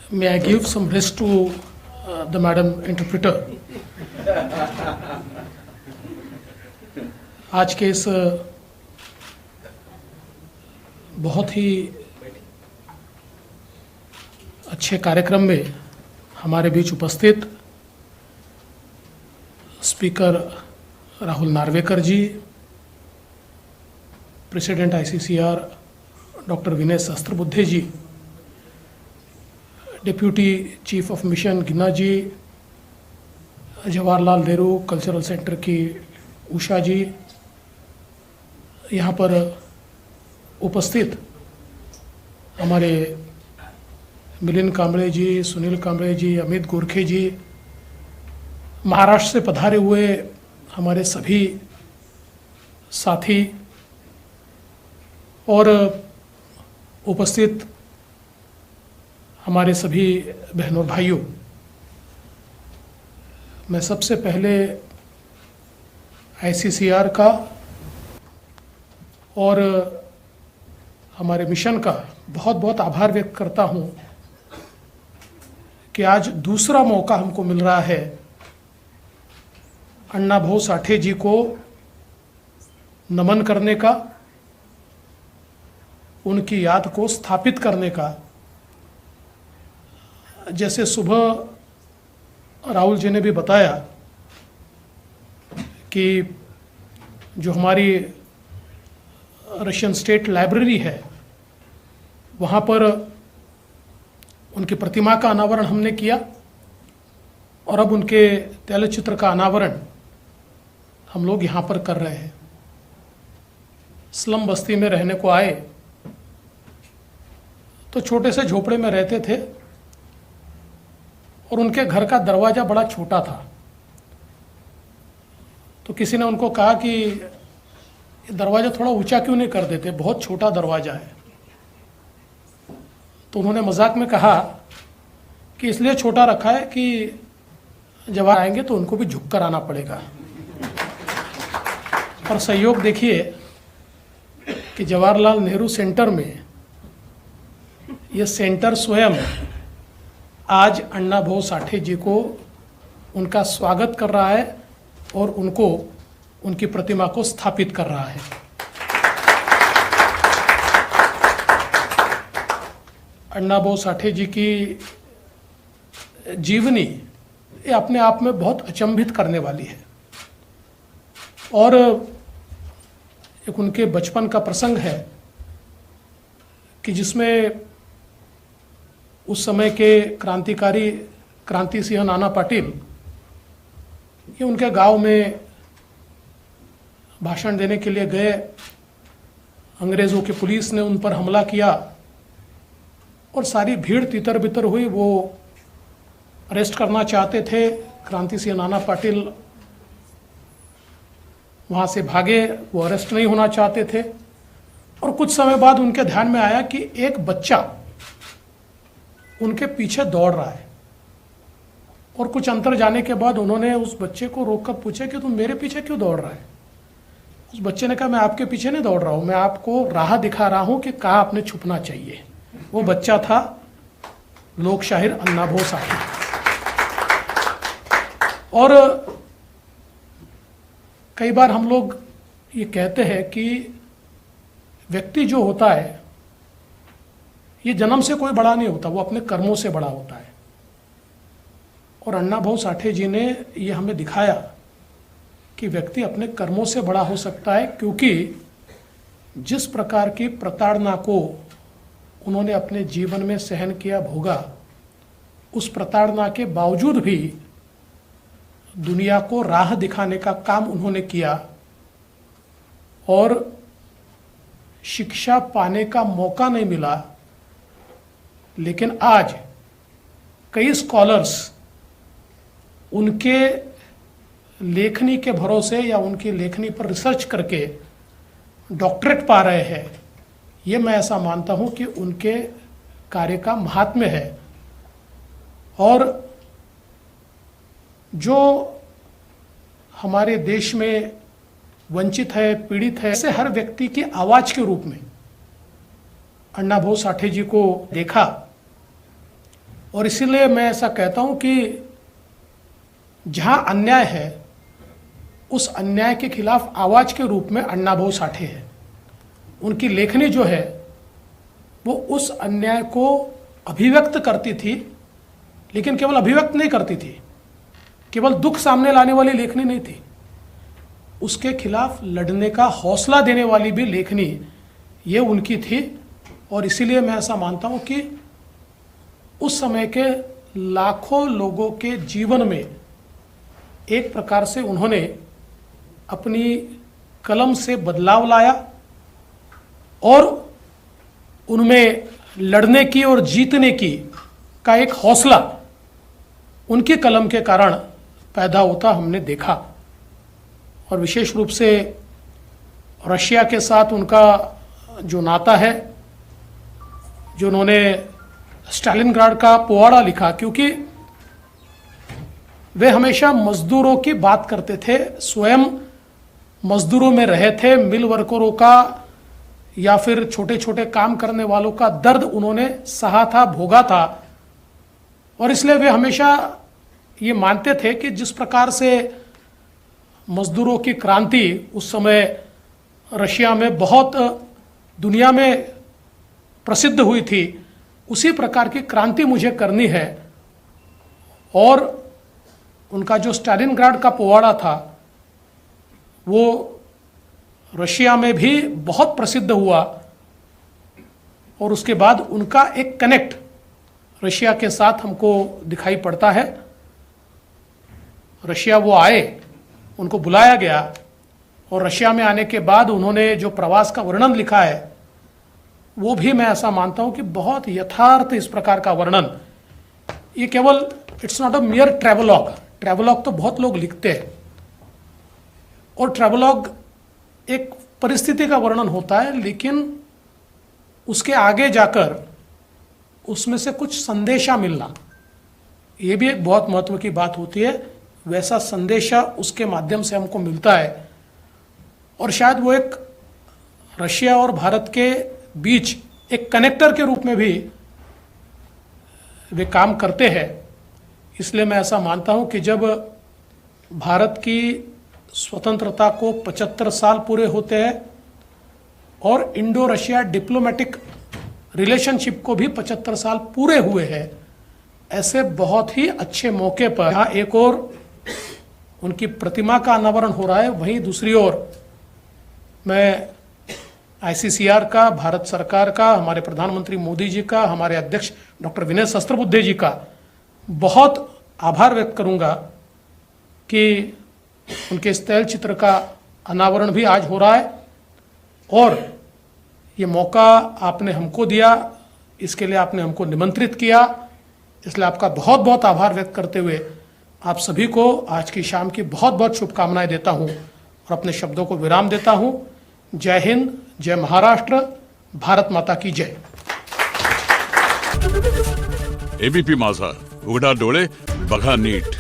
May I give some rest to the madam interpreter? आज के इस बहुत ही अच्छे कार्यक्रम में हमारे बीच उपस्थित speaker Rahul Narwekar ji, president ICCR doctor Vinay Sahasrabuddhe ji, deputy chief of mission Ginna ji, Jawaharlal Nehru cultural centre की उषा जी, यहाँ पर उपस्थित हमारे मिलिंद कांबळे जी, सुनील कांबळे जी, अमित गोरखे जी, महाराष्ट्र से पधारे हुए हमारे सभी साथी और उपस्थित हमारे सभी बहनों और भाइयों, मैं सबसे पहले आईसीसीआर का और हमारे मिशन का बहुत बहुत आभार व्यक्त करता हूँ कि आज दूसरा मौका हमको मिल रहा है अण्णा भाऊ साठे जी को नमन करने का, उनकी याद को स्थापित करने का। जैसे सुबह राहुल जी ने भी बताया कि जो हमारी रशियन स्टेट लाइब्रेरी है वहाँ पर उनकी प्रतिमा का अनावरण हमने किया और अब उनके तैलचित्र का अनावरण हम लोग यहाँ पर कर रहे हैं। स्लम बस्ती में रहने को आए तो छोटे से झोपड़े में रहते थे और उनके घर का दरवाज़ा बड़ा छोटा था। तो किसी ने उनको कहा कि ये दरवाज़ा थोड़ा ऊंचा क्यों नहीं कर देते, बहुत छोटा दरवाज़ा है। तो उन्होंने मजाक में कहा कि इसलिए छोटा रखा है कि जब आएंगे तो उनको भी झुक कर आना पड़ेगा। और सहयोग देखिए कि जवाहरलाल नेहरू सेंटर में ये सेंटर स्वयं आज अण्णा भाऊ साठे जी को उनका स्वागत कर रहा है और उनको उनकी प्रतिमा को स्थापित कर रहा है। अण्णा भाऊ साठे जी की जीवनी ये अपने आप में बहुत अचंभित करने वाली है और एक उनके बचपन का प्रसंग है कि जिसमें उस समय के क्रांतिकारी क्रांति सिंह नाना पाटिल ये उनके गांव में भाषण देने के लिए गए। अंग्रेज़ों की पुलिस ने उन पर हमला किया और सारी भीड़ तितर बितर हुई। वो अरेस्ट करना चाहते थे, क्रांति सिंह नाना पाटिल वहाँ से भागे, वो अरेस्ट नहीं होना चाहते थे। और कुछ समय बाद उनके ध्यान में आया कि एक बच्चा उनके पीछे दौड़ रहा है और कुछ अंतर जाने के बाद उन्होंने उस बच्चे को रोककर पूछा कि तुम मेरे पीछे क्यों दौड़ रहा है। उस बच्चे ने कहा मैं आपके पीछे नहीं दौड़ रहा हूँ, मैं आपको राह दिखा रहा हूँ कि कहाँ आपने छुपना चाहिए। वो बच्चा था लोकशाहीर अण्णा भाऊ साठे। और कई बार हम लोग ये कहते हैं कि व्यक्ति जो होता है ये जन्म से कोई बड़ा नहीं होता, वो अपने कर्मों से बड़ा होता है। और अण्णा भाऊ साठे जी ने ये हमें दिखाया कि व्यक्ति अपने कर्मों से बड़ा हो सकता है, क्योंकि जिस प्रकार की प्रताड़ना को उन्होंने अपने जीवन में सहन किया, भोगा, उस प्रताड़ना के बावजूद भी दुनिया को राह दिखाने का काम उन्होंने किया और शिक्षा पाने का मौका नहीं मिला। लेकिन आज कई स्कॉलर्स उनके लेखनी के भरोसे या उनकी लेखनी पर रिसर्च करके डॉक्टरेट पा रहे हैं। ये मैं ऐसा मानता हूँ कि उनके कार्य का महात्म्य है। और जो हमारे देश में वंचित है, पीड़ित है, ऐसे हर व्यक्ति की आवाज़ के रूप में अण्णा भाऊ साठे जी को देखा और इसीलिए मैं ऐसा कहता हूं कि जहां अन्याय है उस अन्याय के खिलाफ आवाज के रूप में अण्णाभाऊ साठे है। उनकी लेखनी जो है वो उस अन्याय को अभिव्यक्त करती थी, लेकिन केवल अभिव्यक्त नहीं करती थी, केवल दुख सामने लाने वाली लेखनी नहीं थी, उसके खिलाफ लड़ने का हौसला देने वाली भी लेखनी ये उनकी थी। और इसीलिए मैं ऐसा मानता हूं कि उस समय के लाखों लोगों के जीवन में एक प्रकार से उन्होंने अपनी कलम से बदलाव लाया और उनमें लड़ने की और जीतने की का एक हौसला उनकी कलम के कारण पैदा होता हमने देखा। और विशेष रूप से रशिया के साथ उनका जो नाता है, जो उन्होंने स्टालिनग्राड का पोवाड़ा लिखा, क्योंकि वे हमेशा मजदूरों की बात करते थे, स्वयं मजदूरों में रहे थे, मिल वर्करों का या फिर छोटे छोटे काम करने वालों का दर्द उन्होंने सहा था, भोगा था। और इसलिए वे हमेशा ये मानते थे कि जिस प्रकार से मजदूरों की क्रांति उस समय रशिया में बहुत दुनिया में प्रसिद्ध हुई थी, उसी प्रकार की क्रांति मुझे करनी है। और उनका जो स्टालिनग्राड का पोवाड़ा था वो रशिया में भी बहुत प्रसिद्ध हुआ और उसके बाद उनका एक कनेक्ट रशिया के साथ हमको दिखाई पड़ता है। रशिया वो आए, उनको बुलाया गया और रशिया में आने के बाद उन्होंने जो प्रवास का वर्णन लिखा है वो भी मैं ऐसा मानता हूं कि बहुत यथार्थ इस प्रकार का वर्णन, ये केवल it's not a मियर travelogue. Travelogue तो बहुत लोग लिखते हैं और ट्रेवलॉग एक परिस्थिति का वर्णन होता है, लेकिन उसके आगे जाकर उसमें से कुछ संदेशा मिलना, ये भी एक बहुत महत्व की बात होती है। वैसा संदेशा उसके माध्यम से हमको मिलता है और शायद वो एक रशिया और भारत के बीच एक कनेक्टर के रूप में भी वे काम करते हैं। इसलिए मैं ऐसा मानता हूं कि जब भारत की स्वतंत्रता को 75 साल पूरे होते हैं और इंडो रशिया डिप्लोमेटिक रिलेशनशिप को भी 75 साल पूरे हुए हैं, ऐसे बहुत ही अच्छे मौके पर यहाँ एक और उनकी प्रतिमा का अनावरण हो रहा है, वहीं दूसरी ओर मैं आईसीसीआर का, भारत सरकार का, हमारे प्रधानमंत्री मोदी जी का, हमारे अध्यक्ष डॉक्टर विनय सहस्त्रबुद्धे जी का बहुत आभार व्यक्त करूंगा कि उनके इस तैल चित्र का अनावरण भी आज हो रहा है और ये मौका आपने हमको दिया, इसके लिए आपने हमको निमंत्रित किया, इसलिए आपका बहुत बहुत आभार व्यक्त करते हुए आप सभी को आज की शाम की बहुत बहुत शुभकामनाएं देता हूं और अपने शब्दों को विराम देता हूं। जय हिंद, जय महाराष्ट्र, भारत माता की जय। एबीपी माझा, उघडा डोळे बघा नीट।